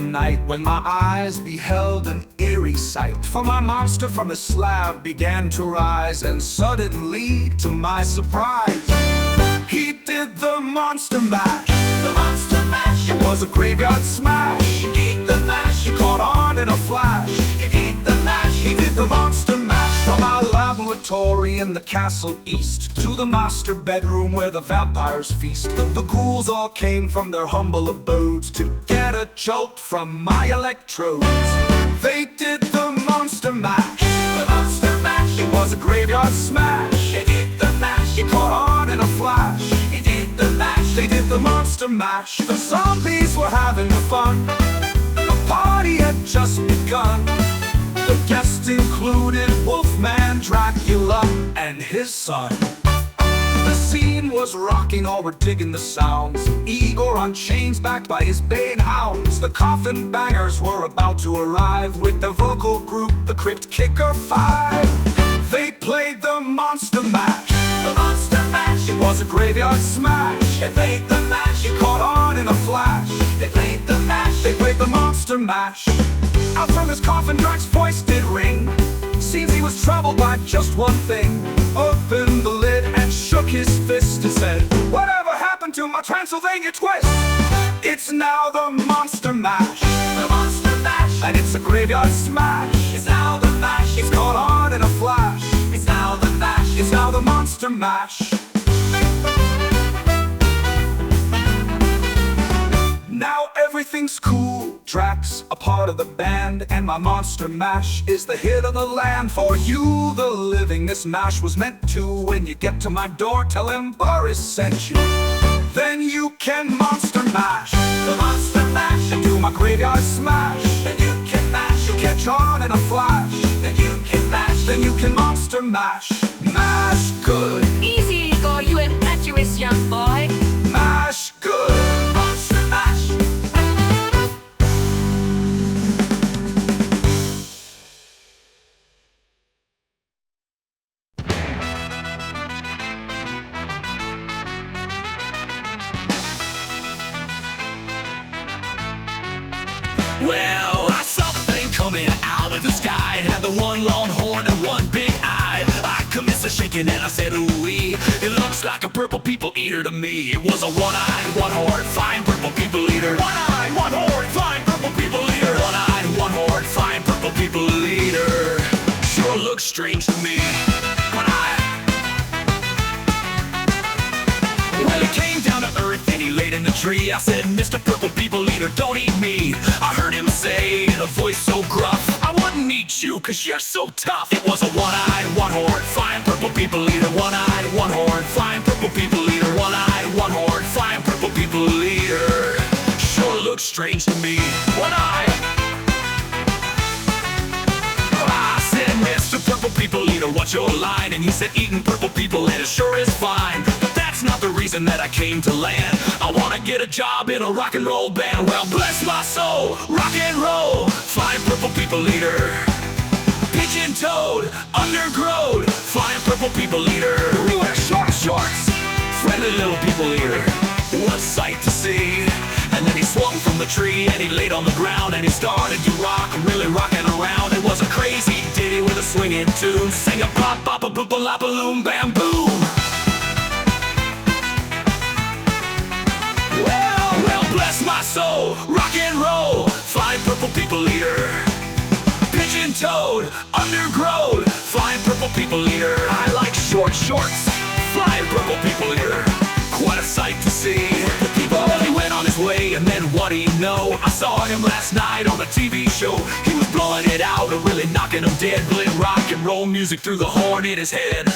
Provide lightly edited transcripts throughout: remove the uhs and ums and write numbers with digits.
one night when my eyes beheld an eerie sight. For my monster from the slab began to rise, and suddenly, to my surprise, he did the monster mash. The monster mash. It was a graveyard smash. He did the mash. He caught on in a flash. He did the mash. He did the monster mash. From our laboratory in the castle east to the master bedroom where the vampires feast. The ghouls all came from their humble abodes to get a jolt from my electrodes. They did the monster mash. The monster mash. It was a graveyard smash. They did the mash. He caught on in a flash. He did the mash. They did the monster mash. The zombies were having fun. The party had just begun. The guests included Wolfman, Dracula, and his son. The scene was rocking, all were digging the sounds. Igor on chains backed by his baying hounds. The coffin bangers were about to arrive with their vocal group, the Crypt Kicker 5. They played the monster mash. The monster mash. It was a graveyard smash. They played the mash. You caught on in a flash. They played the mash. They played the monster mash. Out from his coffin, Drac's voice did ring. Seems he was troubled by just one thing. Opened the lid and shook his fist and said, "Whatever happened to my Transylvania twist? It's now the monster mash." The monster mash. And it's a graveyard smash. It's now the mash. It's caught on in a flash. It's now the mash. It's now the monster mash. Now everything's cool. Drac's a part of the band, and my monster mash is the hit of the land. For you, the living, this mash was meant to. When you get to my door, tell him Boris sent you. Then you can monster mash. The monster mash. And do my graveyard smash. Then you can mash. You'll catch on in a flash. Then you can mash. Then you can monster mash. Mash good. Easy, Igor, you impetuous young boy. Mash good. Monster mash. Well, I saw the thing coming out of the sky. It had the one long horn and one big eye. I commenced to shaking and I said, ooh-wee. It looks like a purple people eater to me. It was a one-eyed, one-horned, fine purple people eater. One-eyed, one-horned, fine purple people eater. One-eyed, one-horned, fine purple people eater. Sure looks strange to me. Well, he came down to earth and he laid in the tree. I said, "Mr. Purple People Eater, don't eat me." I heard him say in a voice so gruff, "I wouldn't eat you cause you're so tough." It was a one-eyed, one-horned, fine purple people eater. One-eyed, one-horned, fine purple people eater. One-eyed, one-horned, fine purple people eater. Sure looks strange to me. One-eyed. I said, "Mr. Purple People Eater, what's your line?" And he said, "Eating purple people and it sure is fine. But that's not the reason that I came to land. I wanna get a job in a rock and roll band." Well, bless my soul, rock and roll, fine purple people eater. Pigeon-toed, undergrowth, fine purple people eater. We wear short shorts, friendly little people eater. What a sight to see. And then he swung from the tree and he laid on the ground and he started to rock, really rocking around. It was a crazy ditty with a swinging tune. Sang a pop, pop, a boop, a lop, a loom, bam, boom. Well, bless my soul, rock and roll, fine purple people eater. Pigeon-toed, undergrowth, fine purple people eater. I like short shorts, fine purple people eater. Quite a sight to see. Well, he went on his way and then what do you know? I saw him last night on a TV show. He was blowing it out and really knocking him dead. Playing rock and roll music through the horn in his head.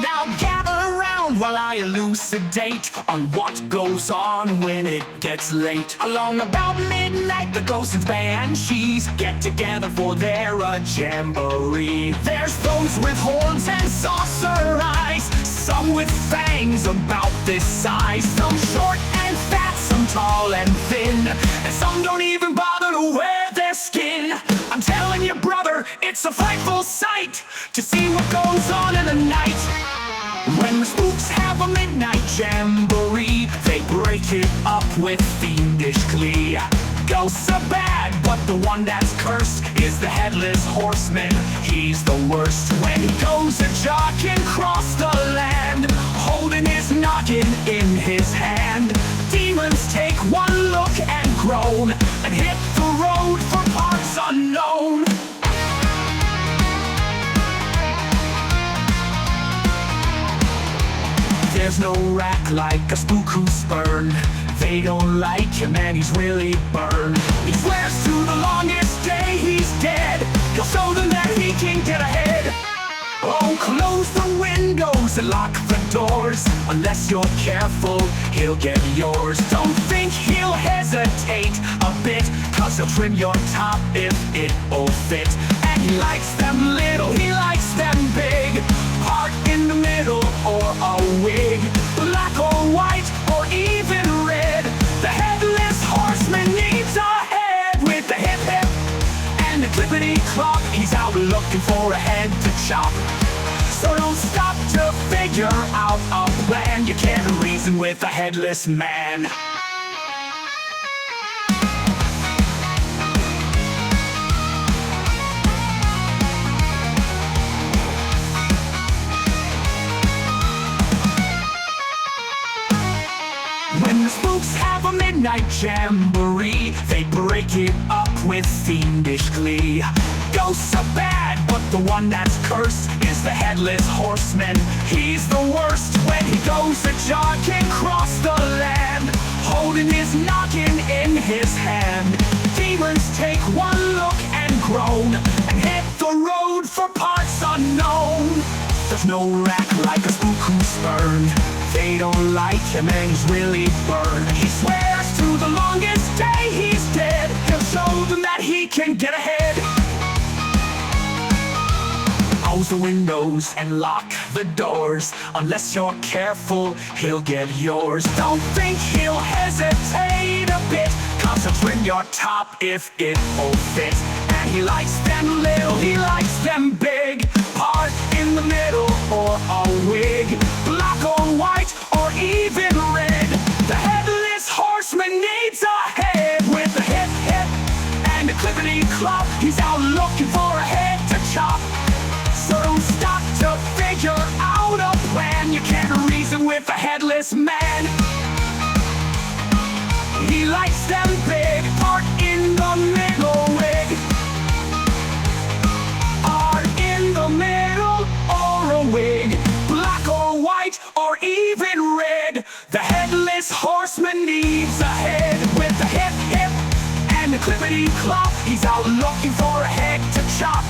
Now gather around while I elucidate on what goes on when it gets late. Along about midnight, the ghosts and banshees get together for their jamboree. There's those with horns and saucer eyes, some with fangs about this size, some short and fat, some tall and thin, and some don't even bother to wear their skin. I'm telling you, brother, it's a frightful sight to see what goes on in the night. When the spooks have a midnight jamboree, they break it up with fiendish glee. Ghosts are bad, but the one that's cursed is the Headless Horseman. He's the worst when he goes a-jogging across the land, holding his noggin in his hand. Demons take one look and groan, and hit the road for parts unknown. There's no rack like a spook who's spurned. They don't like him and he's really burned. He swears to the longest day he's dead, he'll show them that he can get ahead. Oh, close the windows and lock the doors. Unless you're careful, he'll get yours. Don't think he'll hesitate a bit, cause he'll trim your top if it'll fit. And he likes them little, he likes them big, part in the middle or a wig, black or white or even red. The Headless Horseman needs a head with the hip hip and the clippity clop. He's out looking for a head to chop. So don't stop to figure out a plan. You can't reason with a headless man. When the spooks have a midnight jamboree, they break it up with fiendish glee. Ghosts are bad, but the one that's cursed is the Headless Horseman. He's the worst when he goes a-jogging across the land, holding his noggin in his hand. Demons take one look and groan, and hit the road for parts unknown. There's no rack like a spook who's spurned. They don't like him and he's really burned. He swears to the longest day he's dead, he'll show them that he can get ahead. Close the windows and lock the doors. Unless you're careful, he'll get yours. Don't think he'll hesitate a bit, cause he'll trim your top if it'll fit. And he likes them little, he likes them big, part in the middle or a wig, black or white or even red. The Headless Horseman needs a head with a hip hip and a clippity clop. He's out looking for a head to chop. So don't stop to figure out a plan. You can't reason with a headless man. He likes them big, part in the middle wig, part in the middle or a wig, black or white or even red. The Headless Horseman needs a head with a hip hip and a clippity clop. He's out looking for a head to chop.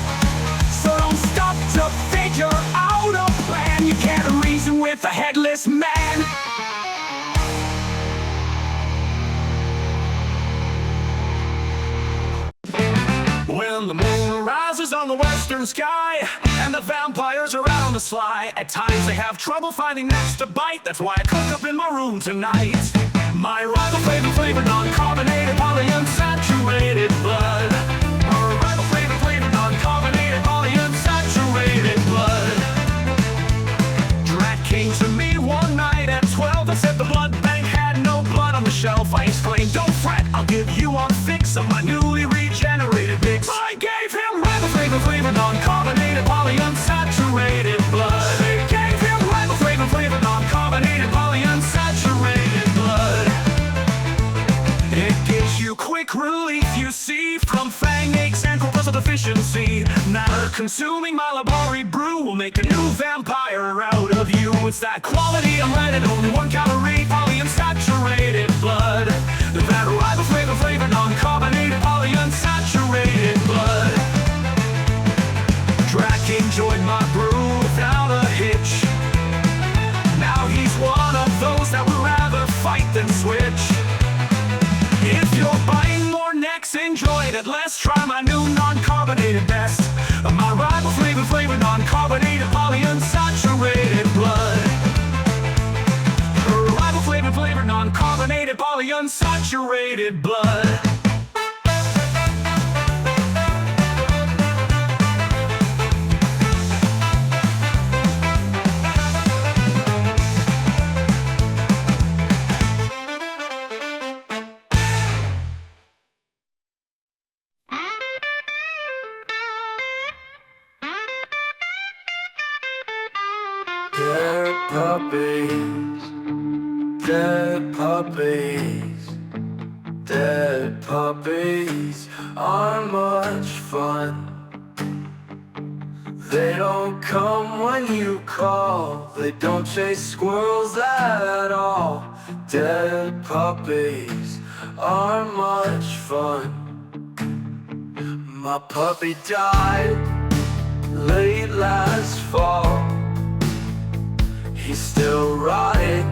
So don't stop to figure out a plan. You can't reason with a headless man. When the moon rises on the western sky and the vampires are out on the sly, at times they have trouble finding next to bite. That's why I cook up in my room tonight my Riboflavin-Flavored, non-carbonated, polyunsaturated blood. Riboflavin-Flavored, non-carbonated, polyunsaturated blood. Drac came to me one night at 12 and said the blood bank had no blood on the shelf. I exclaimed, don't fret, I'll give you one fix of my newly regenerated mix. I gave him Riboflavin-Flavored, non-carbonated, polyunsaturated blood. I gave him Riboflavin-Flavored, non-carbonated, polyunsaturated blood. It gives you quick relief, you see, from fang aches and corpuscle deficiency. Now consuming my laboratory brew will make a new vampire out of you. It's that quality unleaded, only 1 calorie, polyunsaturated blood. That Riboflavin-Flavored, non-carbonated, polyunsaturated blood. Drac enjoyed my brew without a hitch. Now he's snacks enjoyed it. Let's try my new non-carbonated best. My riboflavin-flavored non-carbonated polyunsaturated blood. Riboflavin-flavored non-carbonated polyunsaturated blood. Dead puppies, dead puppies, dead puppies aren't much fun. They don't come when you call, they don't chase squirrels at all. Dead puppies aren't much fun. My puppy died late last fall. He's still rotting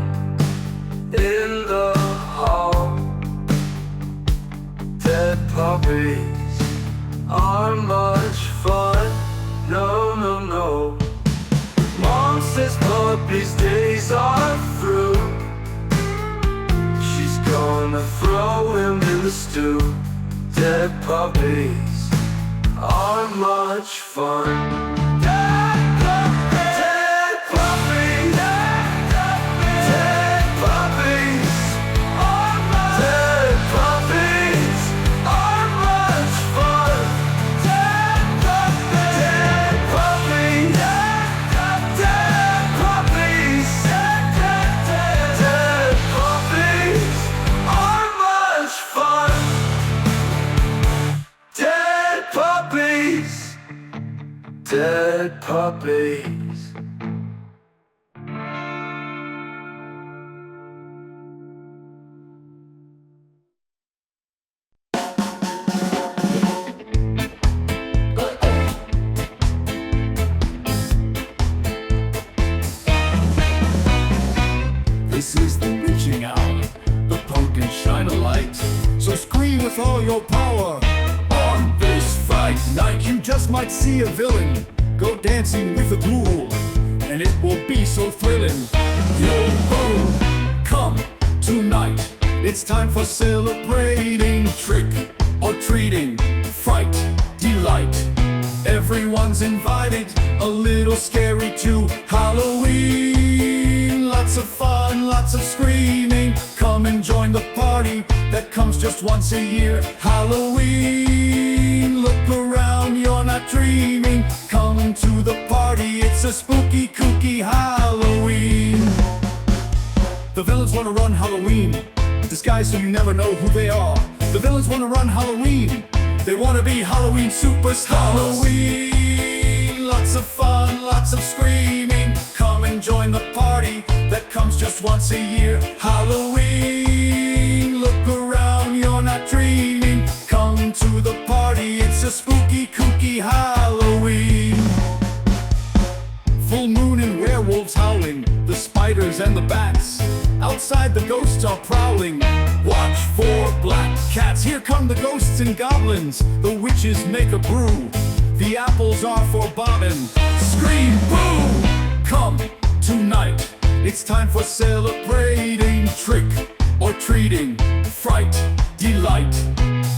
in the hall. Dead puppies aren't much fun. No, no, no. Mom says puppy's days are through. She's gonna throw him in the stew. Dead puppies aren't much fun. Dead puppies. This is the reaching out, the pumpkin shine a light. So scream with all your power on this fight night. You just might see a villain go dancing with a ghoul, and it will be so thrilling. Yo, boom, come tonight. It's time for celebrating, trick or treating, fright, delight. Everyone's invited, a little scary too. Halloween, lots of fun, lots of screaming. Come and join the party that comes just once a year. Halloween, look around, you're not dreaming. Come to the party, it's a spooky, kooky Halloween. The villains wanna run Halloween, disguised so you never know who they are. The villains wanna run Halloween, they wanna be Halloween superstars. Halloween, lots of fun, lots of screaming. Come and join the party that comes just once a year. Halloween, look around, you're not dreaming. Come to the party, it's a spooky, kooky Halloween. Full moon and werewolves howling, the spiders and the bats. Outside the ghosts are prowling, watch for black cats. Here come the ghosts and goblins, the witches make a brew. The apples are for bobbing, scream boo! Come tonight, it's time for celebrating, trick or treating, fright, delight.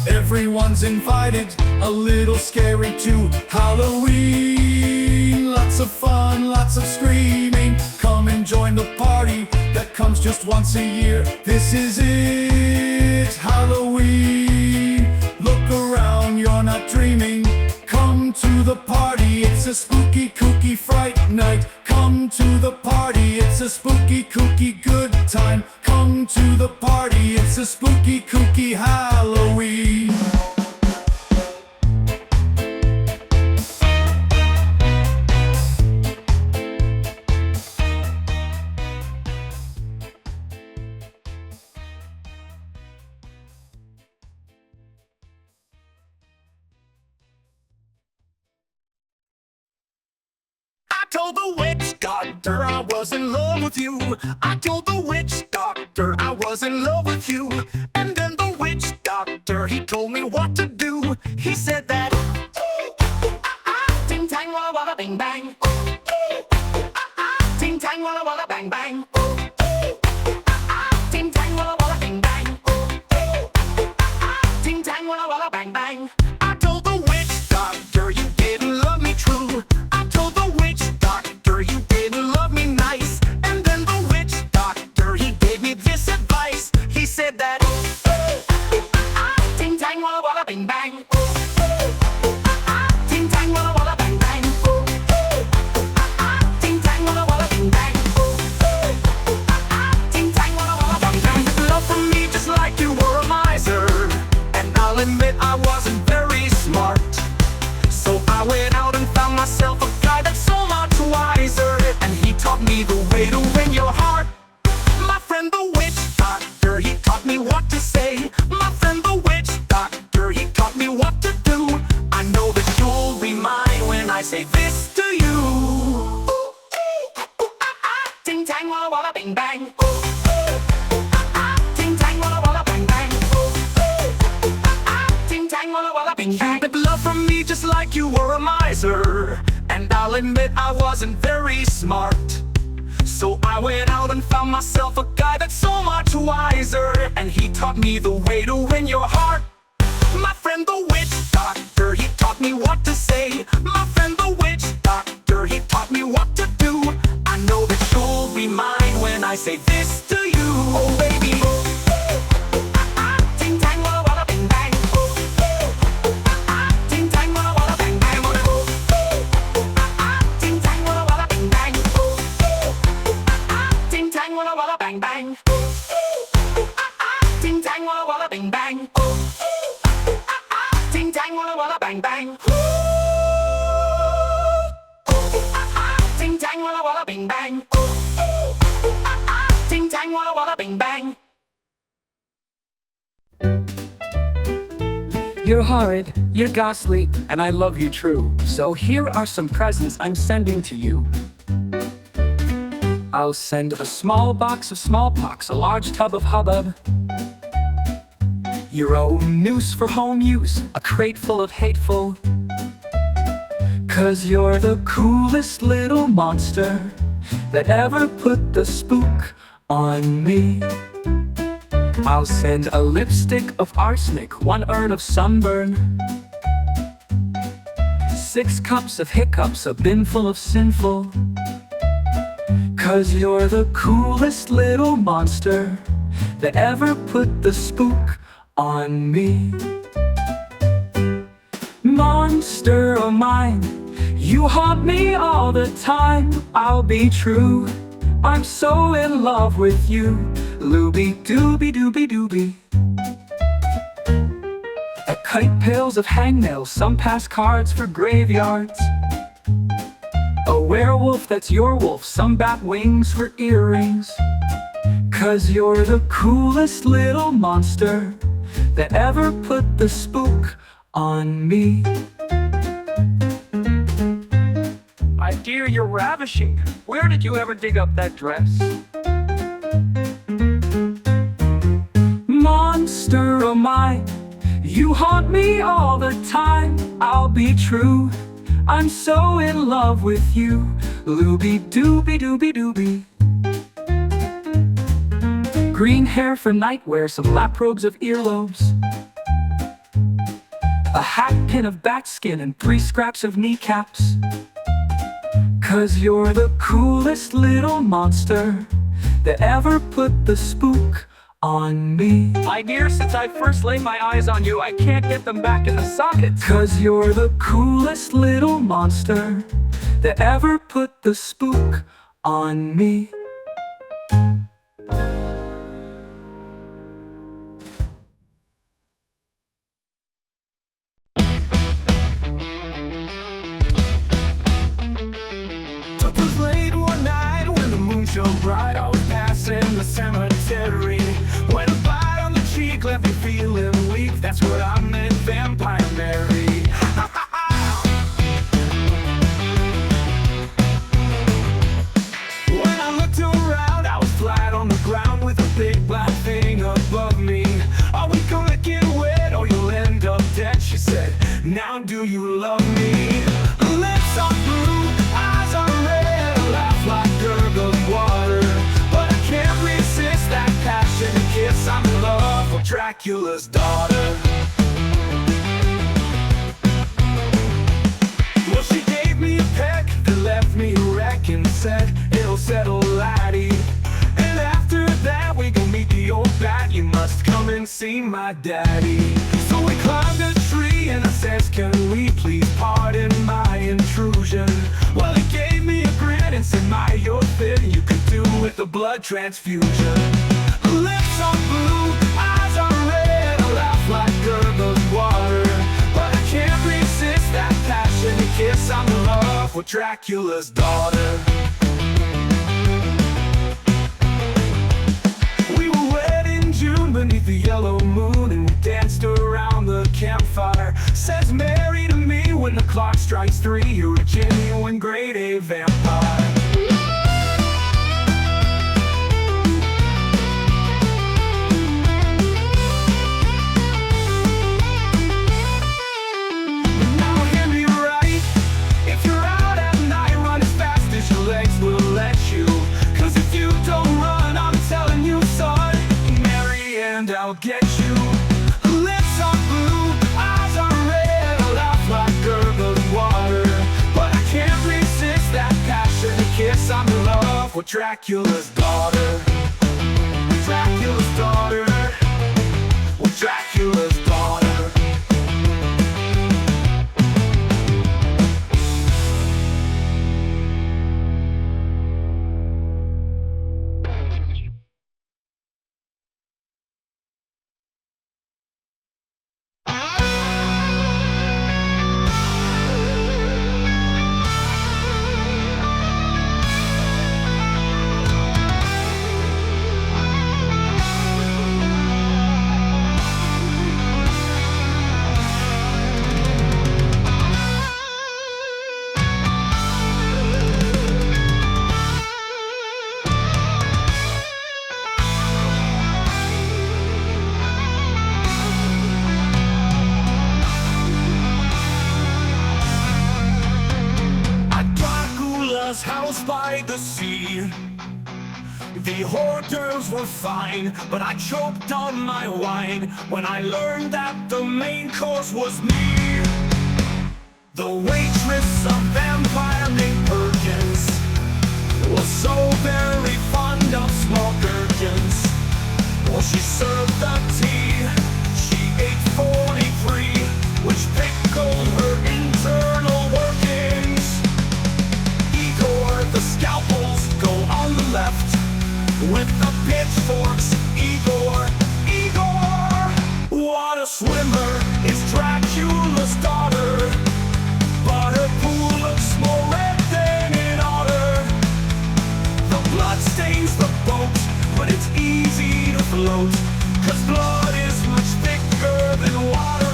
Everyone's invited, a little scary too. Halloween, lots of fun, lots of screaming. Come and join the party that comes just once a year. This is it, Halloween. Look around, you're not dreaming. Come to the party, it's a spooky, kooky fright night. Come to the party, it's a spooky, kooky good time. Come to the party, it's a spooky, kooky Halloween. I told the witch doctor I was in love with you. I told the witch doctor I was in love with you. And then the witch doctor, he told me what to do. He said that Ting tang walla walla bing bang. Ting tang walla walla bang bang. Ting tang walla walla bing bang. Ting tang walla walla bang bang. I told the witch doctor you didn't love me true. I told the witch doctor you didn't love me nice. And then the witch doctor, he gave me this advice. He said that Ting tang walla walla bing bang. Ting tang walla walla bang bang. Ting tang walla walla bing bang. Ting tang walla walla bang bang. love from me just like you were a miser. And I'll admit I wasn't very smart. So I went out and found myself a guy that's so much wiser. And he taught me the way to win your heart. My friend the witch doctor, he taught me what to say. My friend the witch doctor, he taught me what to do. I know that you'll be mine when I say this to you. Ting tang walla walla bing bang. Ting tang walla walla bang bang. Ting tang walla walla bing bang. But love from me just like you were a miser. And I'll admit I wasn't very smart. So I went out and found myself a guy that's so much wiser. And he taught me the way to win your heart. My friend the witch doctor, he taught me what to say. My friend the witch doctor, he taught me what to do. I know that you'll be mine when I say this to you. Oh baby, Ting tang walla walla bing bang. Ting tang walla walla bang bang. Ting tang walla walla bing bang. Ting tang walla walla bang bang. Ting tang walla walla bing bang. Ting tang walla walla bang bang. Ting tang walla walla bing bang. Ting tang walla walla bing bang. You're horrid, you're ghastly, and I love you true. So here are some presents I'm sending to you. I'll send a small box of smallpox, a large tub of hubbub, your own noose for home use, a crate full of hateful. 'Cause you're the coolest little monster that ever put the spook on me. I'll send a lipstick of arsenic, 1 urn of sunburn, 6 cups of hiccups, a bin full of sinful. 'Cause you're the coolest little monster that ever put the spook on me. Monster of mine, you haunt me all the time. I'll be true, I'm so in love with you. Looby dooby dooby dooby. A kite pails of hangnails, some pass cards for graveyards. A werewolf that's your wolf, some bat wings for earrings. 'Cause you're the coolest little monster that ever put the spook on me. My dear, you're ravishing. Where did you ever dig up that dress? Monster of mine, you haunt me all the time. I'll be true, I'm so in love with you. Looby dooby dooby dooby. Green hair for nightwear, some lap robes of earlobes, a hat pin of bat skin and 3 scraps of kneecaps. 'Cause you're the coolest little monster that ever put the spook on me. My dear, since I first laid my eyes on you, I can't get them back in the socket. 'Cause you're the coolest little monster that ever put the spook on me. It was late one night when the moon shone bright. I was passing the cemetery when a bite on the cheek left me feeling weak. That's what I meant, Vampire Mary. When I looked around, I was flat on the ground with a big black thing above me. Are we gonna Now do you love me? Lips are blue, eyes are red, a laugh like gurgling water. But I can't resist that passionate kiss. I'm in love with Dracula's daughter. Well, she gave me a peck that left me a wreck and said, it'll settle, laddie. And after that we go meet the old bat. You must come and see my daddy. So we climbed a tree and I says, can we please pardon my intrusion? Well, he gave me a grin and said, my, you're fit, you could do with a blood transfusion. Lips are blue, eyes are red, a laugh like gurgling water. But I can't resist that passionate kiss. I'm in love with Dracula's daughter. We were wed in June beneath the yellow moon, and we danced around the campfire. Says Mary to me, when the clock strikes 3, you're a genuine grade A vampire. Now hear me right, if you're out at night, run as fast as your legs will let you. 'Cause if you don't run, I'm telling you, son, Mary and I'll get you. Lips are blue, eyes are red, a laugh like gurgling water. But I can't resist that passionate kiss. I'm in love with Dracula's daughter. Dracula's daughter. With Dracula's daughter. House by the sea. The hors d'oeuvres were fine, but I choked on my wine when I learned that the main course was me. The waitress, a vampire named Perkins, was so very fond of small gherkins. Well, she served the tea. She ate 43, which pickled her internal workings. The scalpels go on the left, with the pitchforks, Igor. What a swimmer is Dracula's daughter, but her pool looks more red than an otter. The blood stains the boat, but it's easy to float, 'cause blood is much thicker than water.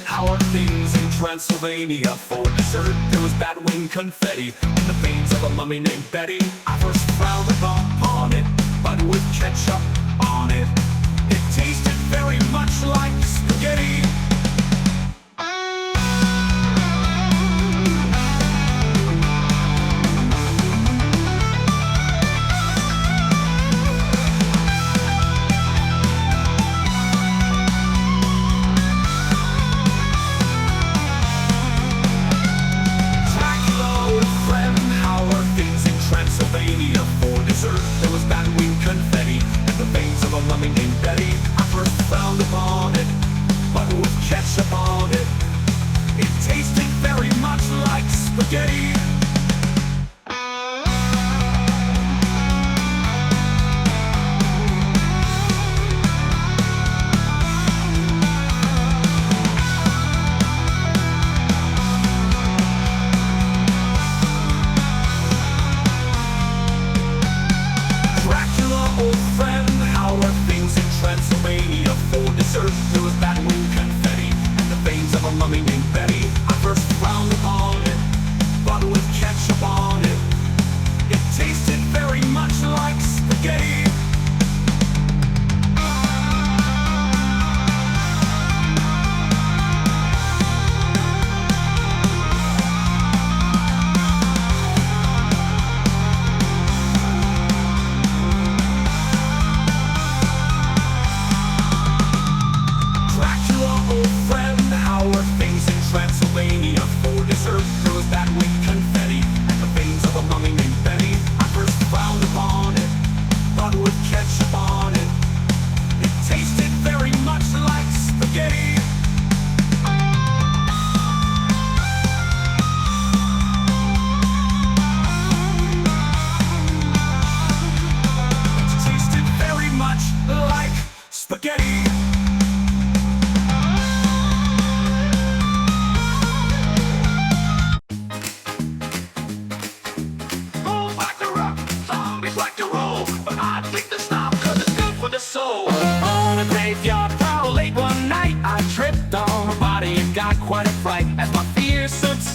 How are things in Transylvania? For dessert, there was batwing confetti in the veins of a mummy named Betty. I first frowned upon it, but with ketchup on it, it tasted very much like spaghetti. For dessert, there was batwing confetti in the veins of a mummy named Betty. I first frowned upon it, but with ketchup on it, it tasted very much like spaghetti. Transylvania for dessert, there was batwing confetti and the veins of a mummy named Betty. I first frowned upon it, but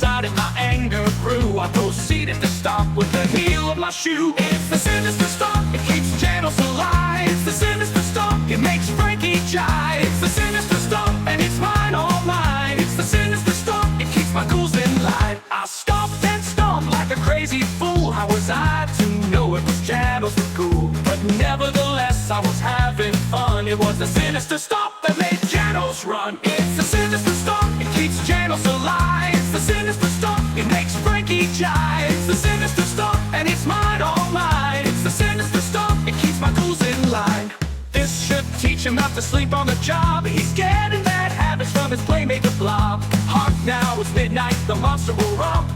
inside and my anger grew. I proceeded to stomp with the heel of my shoe. It's the Sinister Stomp, it keeps channels alive. It's the Sinister Stomp, it makes Frankie jive. It's the Sinister Stomp, and it's mine, all mine. It's the Sinister Stomp, it keeps my ghouls in line. I stomped and stomped like a crazy fool. How was I to know it was channels were cool? But nevertheless, I was having fun. It was the Sinister Stomp that made channels run. It's the Sinister Stomp, it keeps channels alive. It's the Sinister Stomp, it makes Frankie jive. It's the Sinister Stomp, and it's mine, all mine. It's the Sinister Stomp, it keeps my ghouls in line. This should teach him not to sleep on the job. He's getting bad habits from his playmate the Blob. Hark now, it's midnight, the monster will romp.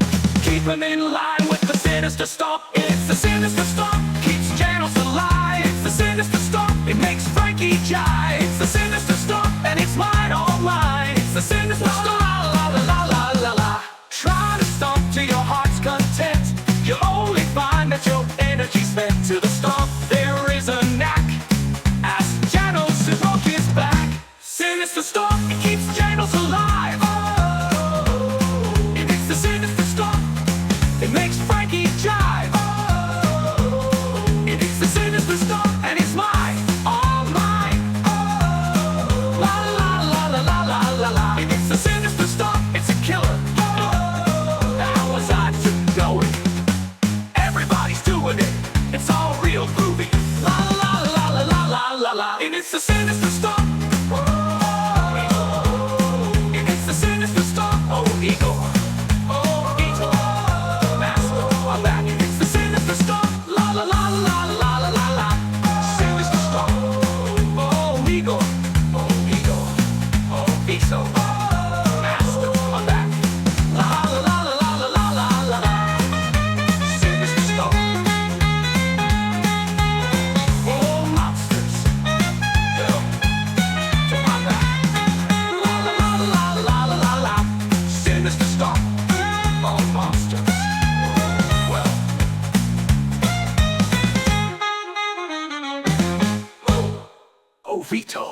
Keep him in line with the Sinister Stomp. It's the Sinister Stomp, keeps channels alive. It's the Sinister Stomp, it makes Frankie jive. It's the Sinister Stomp, and it's mine, all mine. It's the Sinister Stomp, la la la la la la. Try to stomp to your heart's content. You'll only find that your energy's spent. To the stomp there is a knack. Ask Janos to poke his back. Sinister Stomp, it keeps channels alive. Oh, it makes the Sinister Stomp, it makes Frankie jive. Oh, it makes the Sinister Stomp, and it's mine, all mine. Oh, la la la la la la la la. It makes the Sinister Stomp, it's a killer. Oh, how was I to know it? Everybody's doing it, it's all real groovy. La la la la la la la la. And it's the Sinister Stomp. It makes the Sinister Stomp. Oh, Eagle. Oh, Eagle. Master, I'm back. It's the Sinister Stomp. La la la la la la la la. Sinister Stomp. Oh, Eagle. Oh, Eagle. Oh, Eagle. Master, I'm back. La la la la la la la la la. Sinister Stomp. Oh, monsters. Yeah. To my back. La la la la la la la la. Sinister Stomp. Oh, monsters. Well. Oh, Vito.